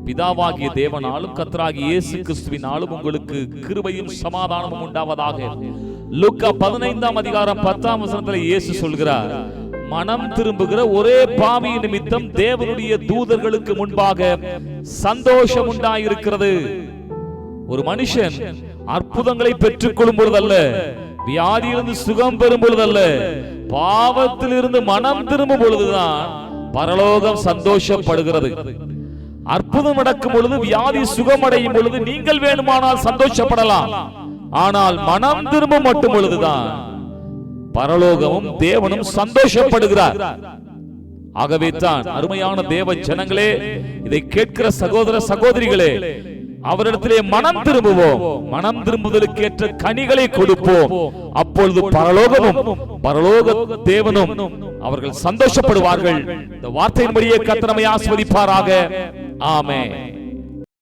பிதாவாகிய தேவனாலும் கர்த்தராகிய இயேசு கிறிஸ்துவினாலும் உங்களுக்கு கிருபையும் சமாதானமும் உண்டாவதாக. லூக்கா 15ஆம் அதிகாரம் 10ஆம் வசனத்தில் இயேசு சொல்கிறார், மனம் திரும்புகிற ஒரே பாவி நிமித்தம் தேவனுடைய தூதர்களுக்கு முன்பாக சந்தோஷம் உண்டாயிருக்கிறது. ஒரு மனுஷன் அற்புதங்களை பெற்றுக் கொள்ளும் பொழுதல்ல, வியாதியிலிருந்து சுகம் பெறும் பொழுதல்ல, பாவத்திலிருந்து மனம் திரும்பும் பொழுதுதான் பரலோகம் சந்தோஷப்படுகிறது. அற்புதம் நடக்கும் பொழுது, வியாதி சுகம் அடையும் பொழுது நீங்கள் வேணுமானால் சந்தோஷப்படலாம். ஆனால் மனம் திரும்ப மட்டும் பொழுதுதான் பரலோகமும் தேவனும் சந்தோஷப்படுகிறார். ஆகவே தான் அருமையான தேவ ஜனங்களே, இதை கேட்கிற சகோதர சகோதரிகளே, அவரிடத்திலே மனம் திரும்புவோம். மனம் திரும்புதலுக்கு ஏற்ற கனிகளை கொடுப்போம். அப்பொழுது பரலோகமும் பரலோக தேவனும் அவர்கள் சந்தோஷப்படுவார்கள். இந்த வார்த்தையின்படியே கர்த்தர் நம்மை ஆசீர்வதிப்பாராக. ஆமென்.